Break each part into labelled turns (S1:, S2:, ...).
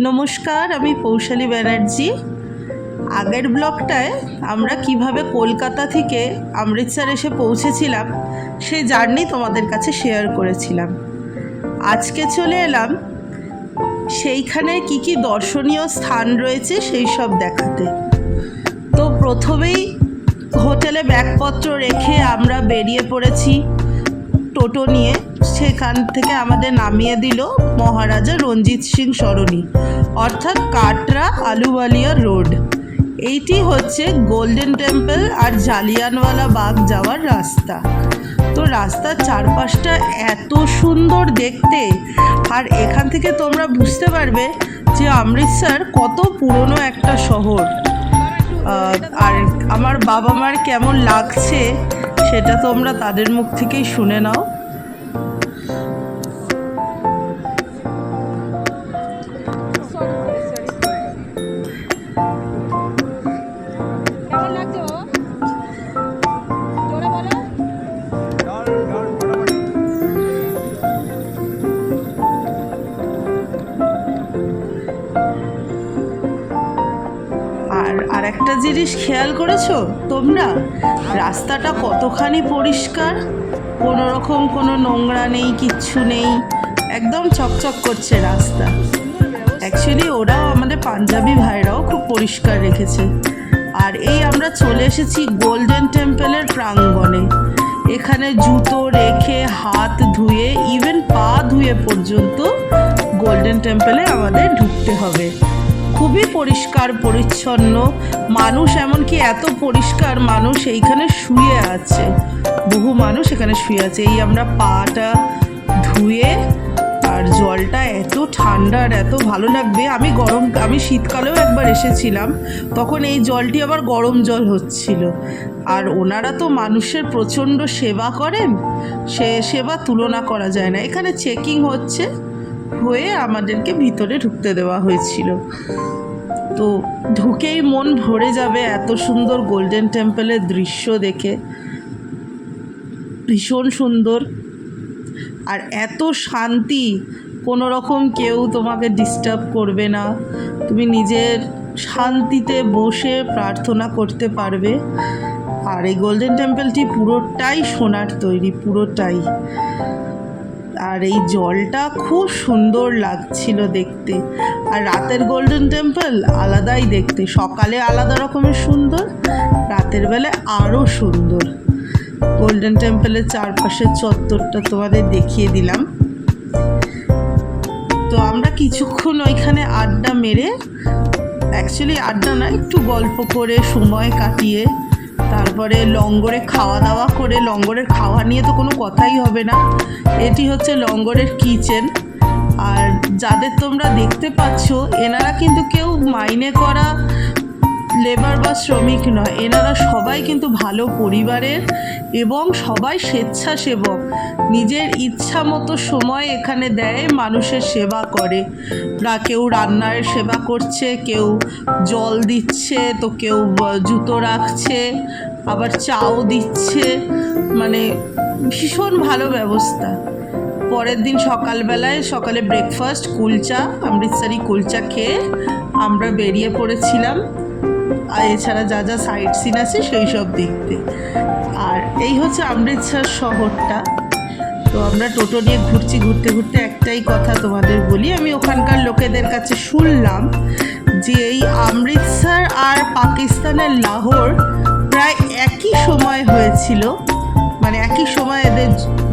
S1: নমস্কার, আমি পৌশালী ব্যানার্জি। আগের ব্লগটায় আমরা কিভাবে কলকাতা থেকে অমৃতসর এসে পৌঁছেছিলাম সেই জার্নি তোমাদের কাছে শেয়ার করেছিলাম। আজকে চলে এলাম সেইখানে কি কি দর্শনীয় স্থান রয়েছে সেই সব দেখাতে। তো প্রথমেই হোটেলে ব্যাগপত্র রেখে আমরা বেরিয়ে পড়েছি টোটো নিয়ে। সেখান থেকে আমাদের নামিয়ে দিল মহারাজা রঞ্জিত সিং সরণি, অর্থাৎ কাটরা আলুওয়ালিয়া রোড। এইটি হচ্ছে গোল্ডেন টেম্পল আর জালিয়ানওয়ালা বাগ যাওয়ার রাস্তা। তো রাস্তার চারপাশটা এত সুন্দর দেখতে, আর এখান থেকে তোমরা বুঝতে পারবে যে অমৃতসর কত পুরনো একটা শহর। আর আমার বাবা মার কেমন লাগছে সেটা তোমরা তাদের মুখ থেকেই শুনে নাও। আর একটা জিনিস খেয়াল করেছো তোমরা, রাস্তাটা কতখানি পরিষ্কার, কোনো রকম কোনো নোংরা নেই, কিচ্ছু নেই, একদম চকচক করছে রাস্তা। অ্যাকচুয়ালি ওরাও, আমাদের পাঞ্জাবি ভাইরাও খুব পরিষ্কার রেখেছে। আর এই আমরা চলে এসেছি গোল্ডেন টেম্পলের প্রাঙ্গণে। এখানে জুতো রেখে, হাত ধুয়ে, ইভেন পা ধুয়ে পর্যন্ত গোল্ডেন টেম্পলে আমাদের ঢুকতে হবে। খুবই পরিষ্কার পরিচ্ছন্ন, মানুষ এমনকি এত পরিষ্কার, মানুষ এইখানে শুয়ে আছে, বহু মানুষ এখানে শুয়ে আছে। এই আমরা পাটা ধুয়ে, আর জলটা এত ঠান্ডা আর এত ভালো লাগবে। আমি শীতকালেও একবার এসেছিলাম, তখন এই জলটি আবার গরম জল হচ্ছিল। আর ওনারা তো মানুষের প্রচণ্ড সেবা করেন, সে সেবা তুলনা করা যায় না। এখানে চেকিং হয়ে আমাদেরকে ভিতরে ঢুকতে দেওয়া হয়েছিল। তো ঢুকেই মন ভরে যাবে এত সুন্দর গোল্ডেন টেম্পলের দৃশ্য দেখে, ভীষণ সুন্দর। আর এত শান্তি, কোনো রকম কেউ তোমাকে ডিস্টার্ব করবে না, তুমি নিজের শান্তিতে বসে প্রার্থনা করতে পারবে। আর এই গোল্ডেন টেম্পলটি পুরোটাই সোনার তৈরি, পুরোটাই। আর এই জলটা খুব সুন্দর লাগছিল দেখতে। আর রাতের গোল্ডেন টেম্পল আলাদাই দেখতে, সকালে আলাদা রকমের সুন্দর, রাতের বেলা আরও সুন্দর। গোল্ডেন টেম্পলের চারপাশের চত্বরটা তোমাদের দেখিয়ে দিলাম। তো আমরা কিছুক্ষণ ওইখানে আড্ডা মেরে, অ্যাকচুয়ালি আড্ডা না, একটু গল্প করে সময় কাটিয়ে তারপরে লঙ্গরে খাওয়া দাওয়া করে, লঙ্গরের খাওয়া নিয়ে তো কোনো কথাই হবে না। এটি হচ্ছে লঙ্গরের কিচেন। আর যাদের তোমরা দেখতে পাচ্ছ, এনারা কিন্তু কেউ মাইনে করা লেবার বা শ্রমিক নয়, এনারা সবাই কিন্তু ভালো পরিবারের এবং সবাই স্বেচ্ছাসেবক। নিজের ইচ্ছা মতো সময় এখানে দেয়, মানুষের সেবা করে। কেউ রান্নার সেবা করছে, কেউ জল দিচ্ছে, তো কেউ জুতো রাখছে, আবার চাও দিচ্ছে। মানে ভীষণ ভালো ব্যবস্থা। পরের দিন সকালে ব্রেকফাস্ট কুলচা, অমৃতসরি কুলচা খেয়ে আমরা বেরিয়ে পড়েছিলাম। আর এছাড়া যা যা সাইট সিন আছে সেই সব দেখতে। আর এই হচ্ছে অমৃতসর শহরটা। তো আমরা টোটো নিয়ে ঘুরতে ঘুরতে একটাই কথা তোমাদের বলি, আমি ওখানকার লোকেদের কাছে শুনলাম যে এই অমৃতসর আর পাকিস্তানের লাহোর প্রায় একই সময় হয়েছিল, মানে একই সময় এদের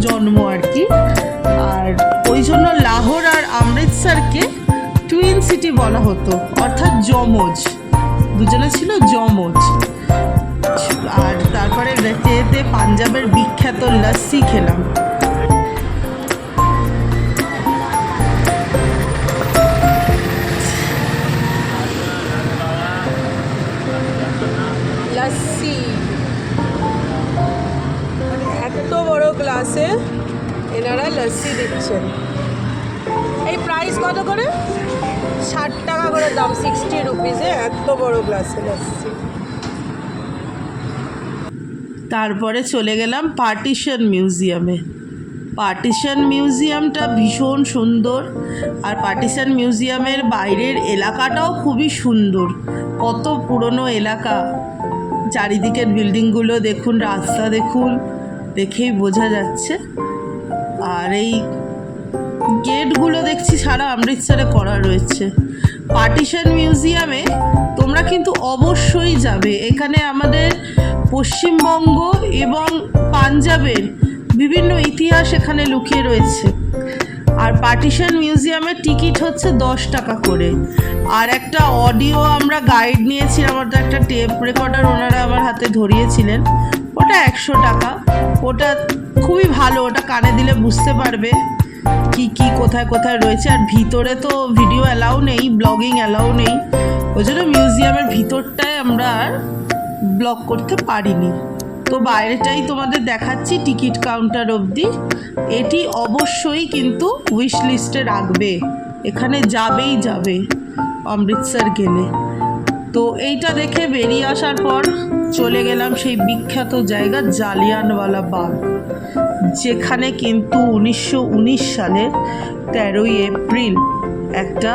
S1: জন্ম আর কি। আর ওই জন্য লাহোর আর অমৃতসরকে টুইন সিটি বলা হতো, অর্থাৎ যমজ, দুজনে ছিল যমজ। আর তারপরে যেতে পাঞ্জাবের বিখ্যাত লস্যি খেলাম। লস্যি এত বড় গ্লাসে এনারা লস্যি দিচ্ছেন। এই প্রাইস কত করে? 60 টাকা করে দাম, 60 রুপিসে এত বড় গ্লাসে লস্যি। তারপরে চলে গেলাম পার্টিশন মিউজিয়ামে। পার্টিশন মিউজিয়ামটা ভীষণ সুন্দর, আর পার্টিশন মিউজিয়ামের বাইরের এলাকাটাও খুবই সুন্দর। কত পুরনো এলাকা, চারিদিকের বিল্ডিংগুলো দেখুন, রাস্তা দেখুন, দেখেই বোঝা যাচ্ছে। আর এই গেটগুলো দেখছি সারা অমৃতসরে করা রয়েছে। পার্টিশন মিউজিয়ামে তোমরা কিন্তু অবশ্যই যাবে। এখানে আমাদের পশ্চিমবঙ্গ এবং পাঞ্জাবের বিভিন্ন ইতিহাস এখানে লুকিয়ে রয়েছে। আর পার্টিশন মিউজিয়ামের টিকিট হচ্ছে 10 টাকা করে। আর একটা অডিও আমরা গাইড নিয়েছিলাম, আমাদের একটা টেপ রেকর্ডার ওনারা আমার হাতে ধরিয়েছিলেন, ওটা 100 টাকা। ওটা খুবই ভালো, ওটা কানে দিলে বুঝতে পারবে কি কি কোথায় কোথায় রয়েছে। আর ভিতরে তো ভিডিও অ্যালাউ নেই, ব্লগিং অ্যালাউ নেই, ওই জন্য মিউজিয়ামের ভিতরটায় আমরা আর ব্লগ করতে পারিনি। তো বাইরেটাই তোমাদের দেখাচ্ছি, টিকিট কাউন্টার অবধি। এটি অবশ্যই কিন্তু উইশ লিস্টে রাখবে, এখানে যাবেই যাবে অমৃতসর গেলে। তো এইটা দেখে বেরিয়ে আসার পর চলে গেলাম সেই বিখ্যাত জায়গা জালিয়ানওয়ালা বাগ, যেখানে কিন্তু 1919 সালের 13ই এপ্রিল একটা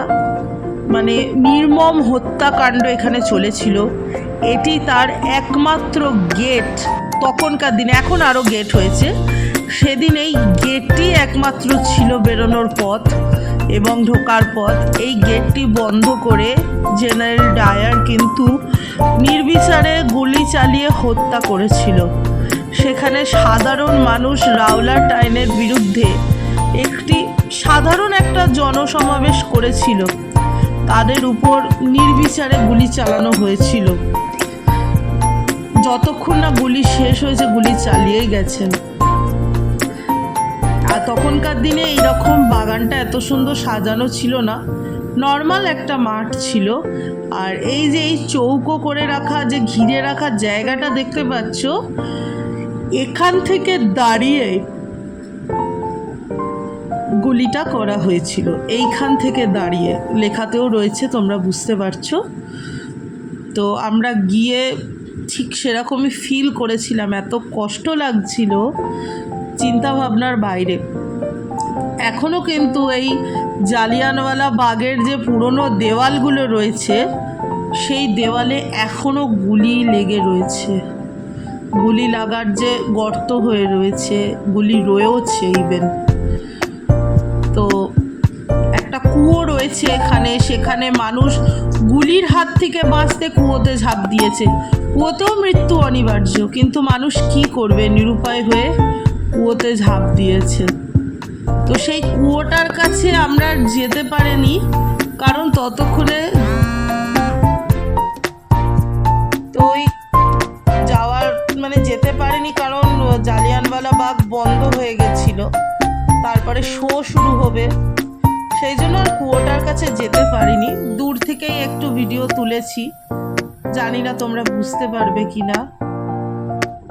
S1: মানে নির্মম হত্যাকাণ্ড এখানে চলেছিল। এটি তার একমাত্র গেট তখনকার দিনে, এখন আরও গেট হয়েছে, সেদিন এই গেটটি একমাত্র ছিল বেরোনোর পথ এবং ঢোকার পথ। এই গেটটি বন্ধ করে জেনারেল ডায়ার কিন্তু নির্বিচারে গুলি চালিয়ে হত্যা করেছিল। সেখানে সাধারণ মানুষ রাওলাট আইনের বিরুদ্ধে একটি সাধারণ একটা জনসমাবেশ করেছিল, তাদের উপর নির্বিচারে গুলি চালানো হয়েছিল। যতক্ষণ না গুলি শেষ হয়েছে গুলি চালিয়েই গেছেন। আর তখনকার দিনে এইরকম বাগানটা এত সুন্দর সাজানো ছিল না, নর্মাল একটা মাঠ ছিল। আর এই যে এই চৌকো করে রাখা যে ঘিরে রাখা জায়গাটা দেখতে পাচ্ছ, এখান থেকে দাঁড়িয়ে গুলিটা করা হয়েছিল, এইখান থেকে দাঁড়িয়ে, লেখাতেও রয়েছে, তোমরা বুঝতে পারছো। তো আমরা গিয়ে ঠিক সেরকমই ফিল করেছিলাম, এত কষ্ট লাগছিল চিন্তা ভাবনার বাইরে। এখনও কিন্তু এই জালিয়ানওয়ালা বাগের যে পুরনো দেওয়ালগুলো রয়েছে, সেই দেওয়ালে এখনও গুলি লেগে রয়েছে, গুলি লাগার যে গর্ত হয়ে রয়েছে, গুলি রয়েওছে ইভেন। তো একটা কুয়ো রয়েছে এখানে, সেখানে মানুষ গুলির হাত থেকে বাঁচতে কুয়োতে ঝাঁপ দিয়েছে। কুয়োতেও মৃত্যু অনিবার্য, কিন্তু মানুষ কি করবে, নিরুপায় হয়ে কুয়োতে ঝাঁপ দিয়েছে। তো সেই কুয়োটার কাছে আমরা যেতে পারিনি, কারণ ততক্ষণে তো ওই যাওয়ার মানে যেতে পারিনি, কারণ জালিয়ানওয়ালা বাগ বন্ধ হয়ে গেছিল, তারপরে শো শুরু হবে, সেই জন্য আর কুয়োটার কাছে যেতে পারিনি। দূর থেকেই একটু ভিডিও তুলেছি, জানি না তোমরা বুঝতে পারবে কি না।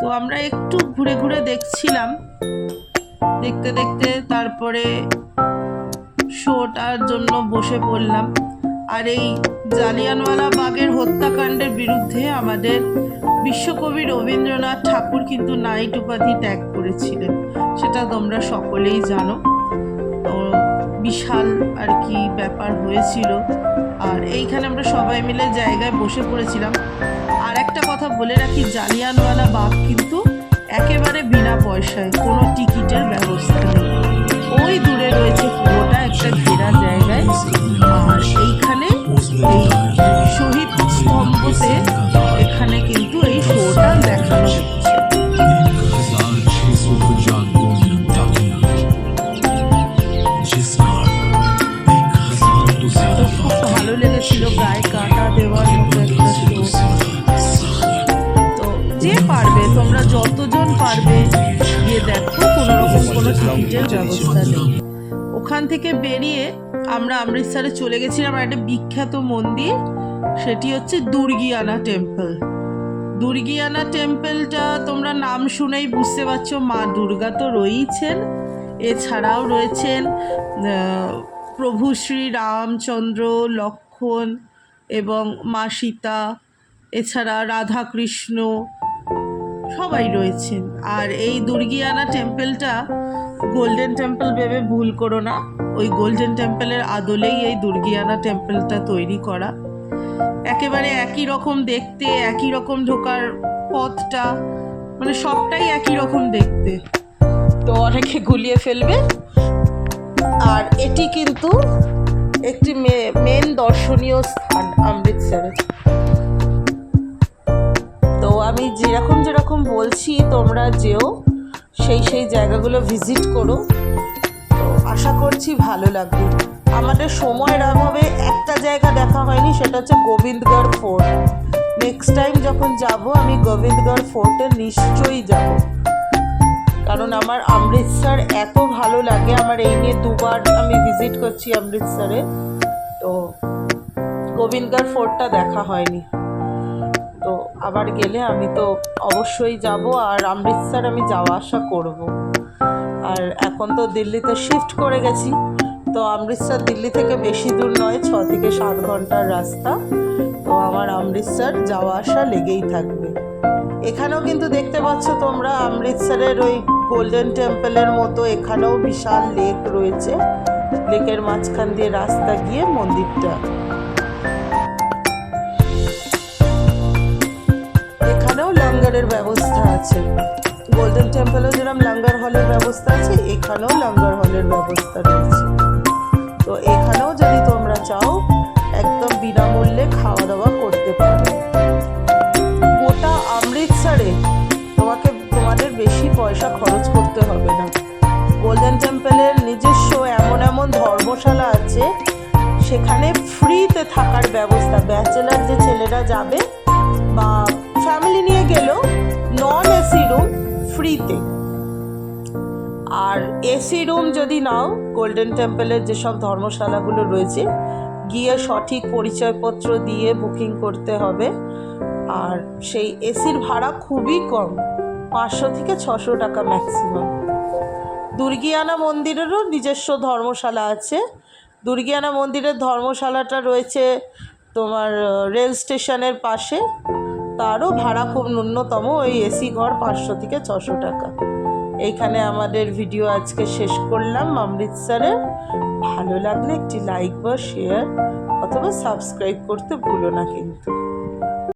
S1: তো আমরা একটু ঘুরে ঘুরে দেখছিলাম, দেখতে দেখতে তারপরে শোটার জন্য বসে পড়লাম। আর এই জালিয়ানওয়ালা বাগের হত্যাকাণ্ডের বিরুদ্ধে আমাদের বিশ্বকবি রবীন্দ্রনাথ ঠাকুর কিন্তু নাইট উপাধি ত্যাগ করেছিলেন, সেটা তোমরা সকলেই জানো। তো বিশাল আর কি ব্যাপার হয়েছিল। আর এইখানে আমরা সবাই মিলে জায়গায় বসে পড়েছিলাম। আর একটা কথা বলে রাখি, জালিয়ানওয়ালা বাগ কিন্তু একেবারে বিনা পয়সায়, কোনো টিকিটের ব্যবস্থা নেই। ওই দূরে রয়েছে পুরোটা একটা ঘেরা জায়গায়। আর এইখানে এই শহীদ স্তম্ভতে এখানে কিন্তু এই শোটা দেখানো হচ্ছে। তো খুব ভালো লেগেছিল, গায়ে কাঁটা দেওয়ার মতো একটা শো। তো যে পারবে, তোমরা যতজন পারবে গিয়ে দেখো, কোনো রকম কোনো টিকিটের ব্যবস্থা নেই। ওখান থেকে বেরিয়ে আমরা অমৃতসরে চলে গেছিলাম একটা বিখ্যাত মন্দির, সেটি হচ্ছে দুর্গিয়ানা টেম্পল। দুর্গিয়ানা টেম্পলটা তোমরা নাম শুনেই বুঝতে পারছো, মা দুর্গা তো রয়েছেন, এছাড়াও রয়েছেন প্রভু শ্রী রামচন্দ্র, লক্ষ্মণ এবং মা সীতা, এছাড়া রাধাকৃষ্ণ, সবাই রয়েছেন। আর এই দুর্গিয়ানা টেম্পলটা গোল্ডেন টেম্পল ভেবে ভুল করো না, ওই গোল্ডেন টেম্পলের আদলেই এই দুর্গিয়ানা টেম্পলটা তৈরি করা। একেবারে একই রকম দেখতে, একই রকম ঢোকার পথটা, মানে সবটাই একই রকম দেখতে, তো অনেকে গুলিয়ে ফেলবে। আর এটি কিন্তু একটি মেন দর্শনীয় স্থান অমৃতসরে। তো আমি যেরকম যেরকম বলছি তোমরা যেও, সেই জায়গাগুলো ভিজিট করো, তো আশা করছি ভালো লাগবে। আমাদের সময়ের অভাবে একটা জায়গা দেখা হয়নি, সেটা হচ্ছে গোবিন্দগড় ফোর্ট। নেক্সট টাইম যখন যাব আমি গোবিন্দগড় ফোর্টে নিশ্চয়ই যাব, কারণ আমার অমৃতসর এত ভালো লাগে। আমার এই নিয়ে 2 বার আমি ভিজিট করছি অমৃতসরে, তো গোবিন্দগড় ফোর্টটা দেখা হয়নি। তো আবার গেলে আমি তো অবশ্যই যাব, আর অমৃতসর আমি যাওয়া আসা করব। আর এখন তো দিল্লিতে শিফট করে গেছি, তো অমৃতসর দিল্লি থেকে বেশি দূর নয়, 6 থেকে 7 ঘন্টার রাস্তা। তো আমার অমৃতসর যাওয়া আসা লেগেই থাকবে। এখানেও কিন্তু দেখতে পাচ্ছ তোমরা অমৃতসরের ওই গোল্ডেন টেম্পলের মতো এখানেও বিশাল লেক রয়েছে, লেকের মাঝখান দিয়ে রাস্তা গিয়ে মন্দিরটা। এখানেও লঙ্গরের ব্যবস্থা আছে, গোল্ডেন টেম্পলেও যেরকম লঙ্গর হলের ব্যবস্থা আছে, এখানেও লঙ্গর হলের ব্যবস্থা রয়েছে। তো এখানেও যদি তোমরা চাও একদম বিনামূল্যে খাওয়া দাওয়া করতে পারো। গোটা অমৃতসরে তোমাদের বেশি পয়সা খরচ করতে হবে না। গোল্ডেন টেম্পলের নিজস্ব এমন ধর্মশালা আছে, সেখানে ফ্রিতে থাকার ব্যবস্থা। ব্যাচেলার যে ছেলেরা যাবে বা ফ্যামিলি নিয়ে গেলেও নন এসি রুম ফ্রিতে। আর এসি রুম যদি নাও, গোল্ডেন টেম্পলের যেসব ধর্মশালাগুলো রয়েছে, গিয়ে সঠিক পরিচয়পত্র দিয়ে বুকিং করতে হবে। আর সেই এসির ভাড়া খুবই কম, 500 থেকে 600 টাকা ম্যাক্সিমাম। দুর্গিয়ানা মন্দিরেরও নিজস্ব ধর্মশালা আছে। দুর্গিয়ানা মন্দিরের ধর্মশালাটা রয়েছে তোমার রেল স্টেশনের পাশে, তারও ভাড়া খুব ন্যূনতম, ওই এসি ঘর 500 থেকে 600 টাকা। এইখানে আমাদের ভিডিও আজকে শেষ করলাম অমৃতসরে। ভালো লাগলে একটি লাইক বা শেয়ার অথবা সাবস্ক্রাইব করতে ভুলো না কিন্তু।